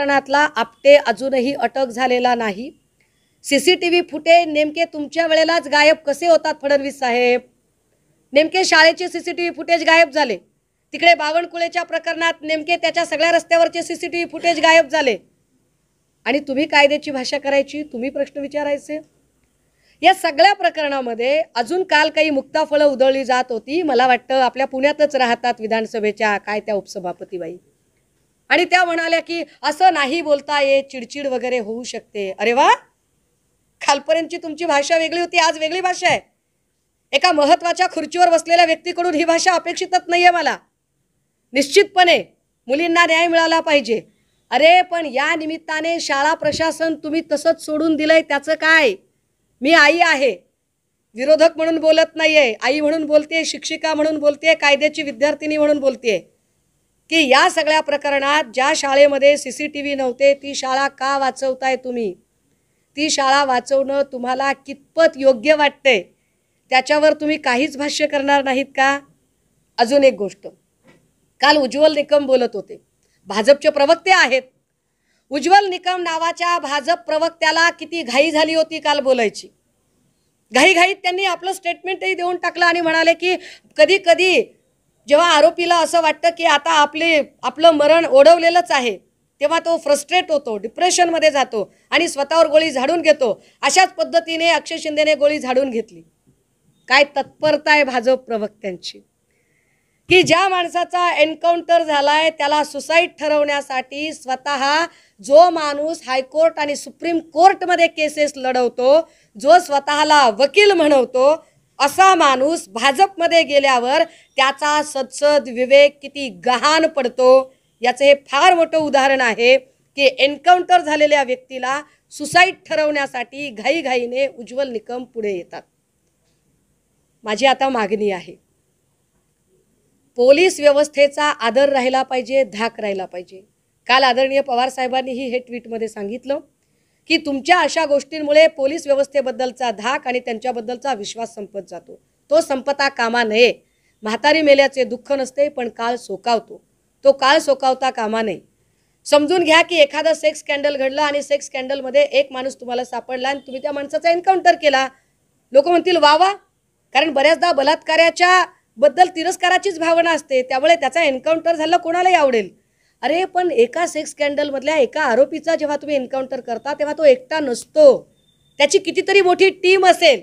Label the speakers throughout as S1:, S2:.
S1: प्रकरणातला आपटे अजूनही अटक झालेला नाही। सीसीटीव्ही फुटेज नेमके तुमच्या वेळेलाच गायब कसे होतात फडणवीस साहेब? नेमके शाळेचे सीसीटीव्ही फुटेज गायब झाले, तिकडे बावनकुळेच्या प्रकरणात नेमके त्याच्या सगळ्या रस्त्यावरचे सीसीटीव्ही फुटेज गायब झाले, आणि तुम्ही कायद्याची भाषा करायची, तुम्ही प्रश्न विचारायचे। या सगळ्या प्रकरणामध्ये अजून काल काही मुक्ताफळं उधळली जात होती। मला वाटतं आपल्या पुण्यातच राहतात विधानसभेच्या काय त्या उपसभापतीबाई, आणि त्या म्हणाल्या की असं नाही बोलता येत, चिडचिड वगैरे होऊ शकते। अरे वा, कालपर्यंतची तुमची भाषा वेगळी होती, आज वेगळी भाषा आहे। एका महत्त्वाच्या खुर्चीवर बसलेल्या व्यक्तीकडून ही भाषा अपेक्षितच नाहीये मला। निश्चितपणे मुलींना न्याय मिळाला पाहिजे। अरे पण या निमित्ताने शाळा प्रशासन तुम्ही तसंच सोडून दिलंय, त्याचं काय? मी आई आहे, विरोधक म्हणून बोलत नाहीये, आई म्हणून बोलते, शिक्षिका म्हणून बोलते, कायद्याची विद्यार्थिनी म्हणून बोलते की या सगळ्या प्रकरणात ज्या शाळेमध्ये सीसीटीव्ही नव्हते ती शाळा का वाचवताय तुम्ही? ती शाळा वाचवणं तुम्हाला कितपत योग्य वाटते त्याच्यावर तुम्ही काहीच भाष्य करणार नाहीत का? अजून एक गोष्ट, काल उज्ज्वल निकम बोलत होते, भाजपचे प्रवक्ते आहेत। उज्ज्वल निकम नावाच्या भाजप प्रवक्त्याला किती घाई झाली होती काल बोलायची। घाईघाईत त्यांनी आपलं स्टेटमेंटही देऊन टाकलं आणि म्हणाले की कधी कधी जेव्हा आरोपीला असं वाटतं की आता आपलं मरण ओढवलेलंच आहे, तेव्हा तो फ्रस्ट्रेट होतो, डिप्रेशनमध्ये जातो आणि स्वतःवर गोळी झाडून घेतो। अशाच पद्धतीने अक्षय शिंदेने गोळी झाडून घेतली। काय तत्परता आहे भाजप प्रवक्त्यांची की ज्या माणसाचा एन्काउंटर झालाय त्याला सुसाईड ठरवण्यासाठी स्वतः जो माणूस हायकोर्ट आणि सुप्रीम कोर्टमध्ये केसेस लढवतो, जो स्वतःला वकील म्हणवतो, असा माणूस भाजपमध्ये गेल्यावर त्याचा सदसद विवेक किती गहाण पडतो याचं हे फार मोठं उदाहरण आहे की एन्काउंटर झालेल्या व्यक्तीला सुसाईड ठरवण्यासाठी घाईघाईने उज्ज्वल निकम पुढे येतात। माझी आता मागणी आहे, पोलीस व्यवस्थेचा आदर राहिला पाहिजे, धाक राहिला पाहिजे। काल आदरणीय पवार साहेबांनीही हे ट्विटमध्ये सांगितलं की तुमच्या अशा गोष्टींमुळे पोलीस व्यवस्थेबद्दलचा धाक आणि त्यांच्याबद्दलचा विश्वास संपत जातो, तो संपता कामा नये। म्हातारी मेल्याचे दुःख नसते पण काळ सोकावतो, तो काळ सोकावता कामा नये। समजून घ्या की एखादं सेक्स स्कॅन्डल घडलं आणि सेक्स स्कॅन्डलमध्ये एक माणूस तुम्हाला सापडला आणि तुम्ही त्या माणसाचा एन्काउंटर केला, लोक म्हणतील वा वा, कारण बऱ्याचदा बलात्काराच्या बद्दल तिरस्काराचीच भावना असते, त्यामुळे त्याचा एन्काउंटर झालं कोणालाही आवडेल। अरे पण एका सेक्स स्कॅन्डलमधल्या एका आरोपीचा जेव्हा तुम्ही एन्काउंटर करता तेव्हा तो एकटा नसतो, त्याची कितीतरी मोठी टीम असेल,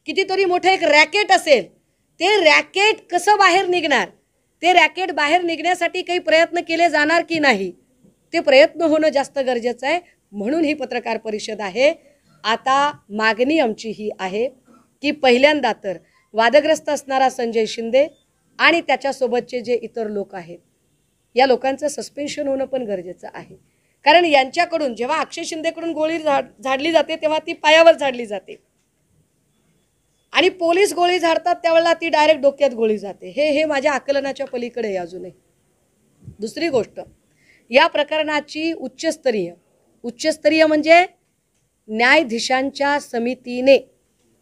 S1: कितीतरी मोठं एक रॅकेट असेल। ते रॅकेट कसं बाहेर निघणार? ते रॅकेट बाहेर निघण्यासाठी काही प्रयत्न केले जाणार की नाही? ते प्रयत्न होणं जास्त गरजेचं आहे, म्हणून ही पत्रकार परिषद आहे। आता मागणी आमची ही आहे की पहिल्यांदा तर वादग्रस्त असणारा संजय शिंदे आणि त्याच्यासोबतचे जे इतर लोक आहेत या लोकांचं सस्पेन्शन होणं पण गरजेचं आहे, कारण यांच्याकडून जेव्हा अक्षय शिंदेकडून गोळी झाडली जाते तेव्हा ती पायावर झाडली जाते आणि पोलीस गोळी झाडतात त्यावेळेला ती डायरेक्ट डोक्यात गोळी जाते। हे माझ्या आकलनाच्या पलीकडे आहे अजूनही। दुसरी गोष्ट, या प्रकरणाची उच्चस्तरीय म्हणजे न्यायाधीशांच्या समितीने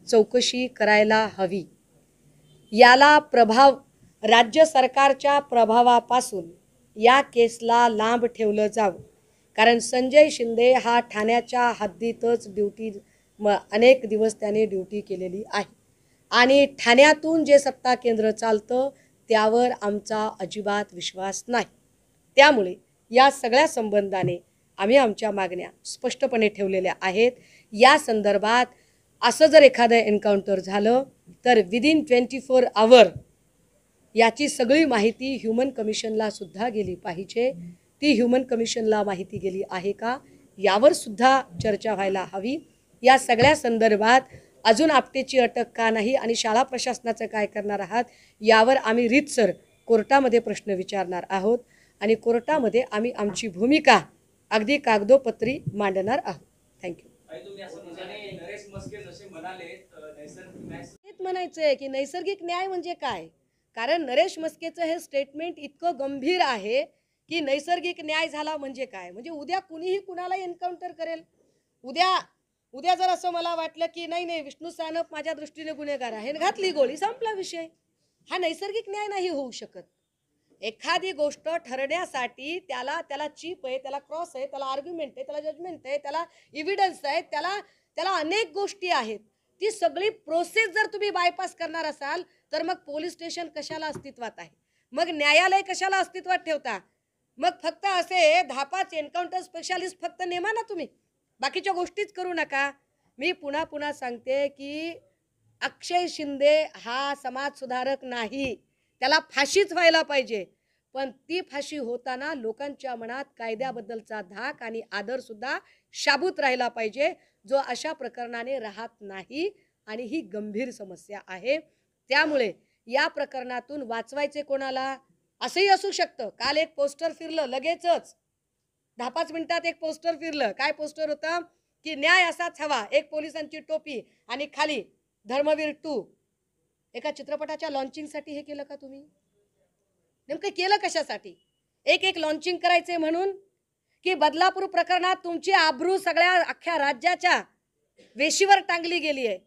S1: चौकशी करायला हवी। याला प्रभाव, राज्य सरकारच्या प्रभावापासून या केसला लांब ठेवलं जावं, कारण संजय शिंदे हा ठाण्याच्या हद्दीतच अनेक दिवस त्याने ड्युटी केलेली आहे आणि ठाण्यातून जे सत्ता केंद्र चालतं त्यावर आमचा अजिबात विश्वास नाही। त्यामुळे या सगळ्या संबंधाने आम्ही आमच्या मागण्या स्पष्टपणे ठेवलेल्या आहेत। या संदर्भात असं जर एखादं एन्काउंटर झालं तर विदिन 24 आवर याची सगळी माहिती ह्युमन कमिशनला सुद्धा गेली पाहिजे। ती ह्युमन कमिशनला माहिती गेली आहे का यावर सुद्धा चर्चा व्हायला हवी। या सगळ्या संदर्भात अजून आपटेची अटक का नाही आणि शाळा प्रशासनाचं काय करणार आहात यावर आम्ही रीतसर कोर्टामध्ये प्रश्न विचारणार आहोत आणि कोर्टामध्ये आम्ही आमची भूमिका अगदी कागदोपत्री मांडणार आहोत। थँक्यू। म्हणायचंय की नैसर्गिक न्याय म्हणजे काय, कारण नरेश मस्केचं हे स्टेटमेंट इतकं गंभीर आहे की नैसर्गिक न्याय झाला म्हणजे काय, म्हणजे उद्या कुणीही कुणाला एन्काउंटर करेल। उद्या जर असं मला वाटलं की नाही विष्णू सानप माझ्या दृष्टीने गुन्हेगार आहे, घातली गोळी, संपला विषय। हा नैसर्गिक न्याय नाही होऊ शकत। एखादी गोष्ट ठरण्यासाठी त्याला चीप आहे, त्याला क्रॉस आहे, त्याला आर्ग्युमेंट आहे, त्याला जजमेंट आहे, त्याला इव्हिडन्स आहे, त्याला अनेक गोष्टी आहेत. ती सगळी प्रोसेस जर तुम्ही बायपास करणार असाल तर मग पोलीस स्टेशन कशाला अस्तित्वात आहे, मग न्यायालय कशाला अस्तित्वात ठेवता? मग फक्त असे 10-5 एन्काउंटर स्पेशालिस्ट फक्त नेमा ना तुम्ही, बाकीच्या गोष्टीच करू नका. मी पुन्हा पुन्हा सांगते की अक्षय शिंदे हा समाज सुधारक नाही, त्याला फाशीच व्हायला पाहिजे. पण ती फाशी होताना लोकांच्या मनात कायद्याबद्दलचा धाक आणि आदर सुद्धा शाबूत राहिला पाहिजे, जो अशा प्रकरणाने राहत नाही. आणि ही गंभीर समस्या आहे. त्यामुळे या प्रकरणातून वाचवायचे कोणाला? असंही असू शकतं. काल एक पोस्टर फिरलं, लगेचच 10-5 मिनिटात एक पोस्टर फिरलं. काय पोस्टर होतं? की न्याय असाच हवा, एक पोलिसांची टोपी आणि खाली धर्मवीर 2. एका चित्रपटाच्या लॉन्चिंगसाठी हे केलं का तुम्ही? नेमकं केलं कशासाठी? एक लॉन्चिंग करायचे म्हणून, की बदलापूर प्रकरणात तुमची आबरू सगळ्या अख्ख्या राज्याच्या वेशीवर टांगली गेली आहे.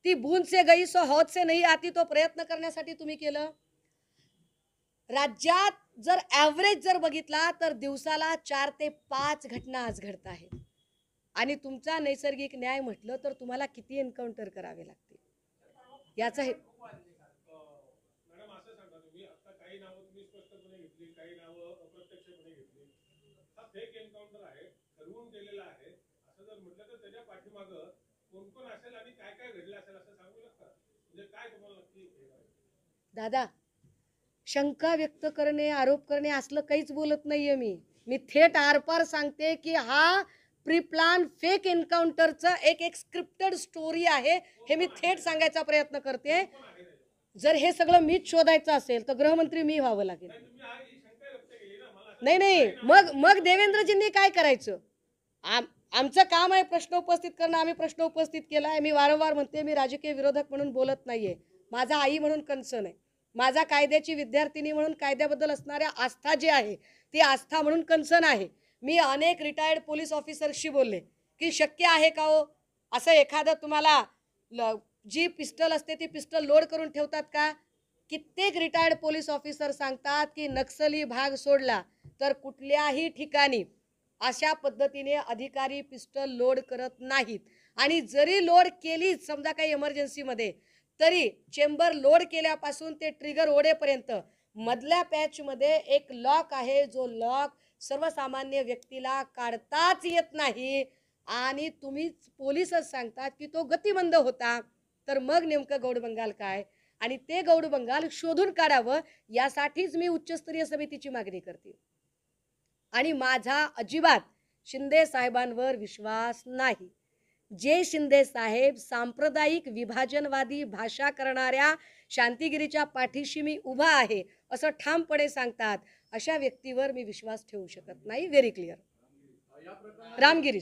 S1: ती बूंद से गई सो हौद से नहीं आती, तो प्रयत्न करण्यासाठी तुम्ही केलं. राज्यात जर ॲव्हरेज जर बघितला तर दिवसाला 4 ते 5 घटना आज घडत आहेत. आणि तुमचा नैसर्गिक न्याय म्हटलं तर तुम्हाला किती एन्काउंटर करावे लागतील याचा हे
S2: मॅडम असं सांगा, तुम्ही आता काही नावं तुम्ही स्पष्टपणे घेतली, काही नावं अप्रत्यक्षपणे घेतली. हा फेक एन्काउंटर आहे, ठरवून केलेला आहे असं जर म्हटलं तर त्याच्या पाठीमागं कोण कोण असेल आणि काय काय घडलं असेल असं सांगू शकता? म्हणजे काय तुम्हाला नक्की?
S1: दादा, शंका व्यक्त करणे, आरोप करणे असलं काहीच बोलत नाहीये मी थेट आरपार सांगते की हा प्री प्लान फेक एन्काउंटरचं एक स्क्रिप्टेड स्टोरी आहे, हे मी थेट सांगायचा प्रयत्न करते. जर हे सगळं मीच शोधायचं असेल तर गृहमंत्री मी व्हावं लागेल. नाही, मग देवेंद्रजींनी काय करायचं? आमचं काम आहे प्रश्न उपस्थित करणं, आम्ही प्रश्न उपस्थित केला आहे. मी वारंवार म्हणते, मी राजकीय विरोधक म्हणून बोलत नाहीये. माझा आई म्हणून कन्सर्न आहे, माझा कायद्याची विद्यार्थिनी म्हणून कायद्याबद्दल असणाऱ्या आस्था जी आहे ती आस्था म्हणून कन्सर्न आहे. मी अनेक रिटायर्ड पोलीस ऑफिसर्सशी बोलले की शक्य आहे का हो असं एखादं तुम्हाला जी पिस्टल असते ती पिस्टल लोड करून ठेवतात का? कित्येक रिटायर्ड पोलीस ऑफिसर सांगतात की नक्सली भाग सोडला तर कुठल्याही ठिकाणी अशा पद्धतीने अधिकारी पिस्टल लोड करत नाहीत. आणि जरी लोड केली समजा काही इमर्जन्सीमध्ये, तरी चेंबर लोड केल्यापासून ते ट्रिगर ओढेपर्यंत मधल्या पॅचमध्ये एक लॉक आहे, जो लॉक सर्वसामान्य व्यक्तीला काढताच येत नाही. आणि तुम्ही पोलीसच सांगतात की तो गतिमंद होता. तर मग नेमकं गौडबंगाल काय? आणि ते गौडबंगाल शोधून काढावं यासाठीच मी उच्चस्तरीय समितीची मागणी करते. आणि माझा अजिबात शिंदे साहेबांवर विश्वास नाही. जे शिंदे साहेब सांप्रदायिक विभाजनवादी भाषा करणाऱ्या शांतिगिरीच्या पाठीशी मी उभा आहे असं ठामपणे सांगतात, अशा व्यक्तीवर मी विश्वास ठेवू शकत नाही. Very clear. रामगिरी.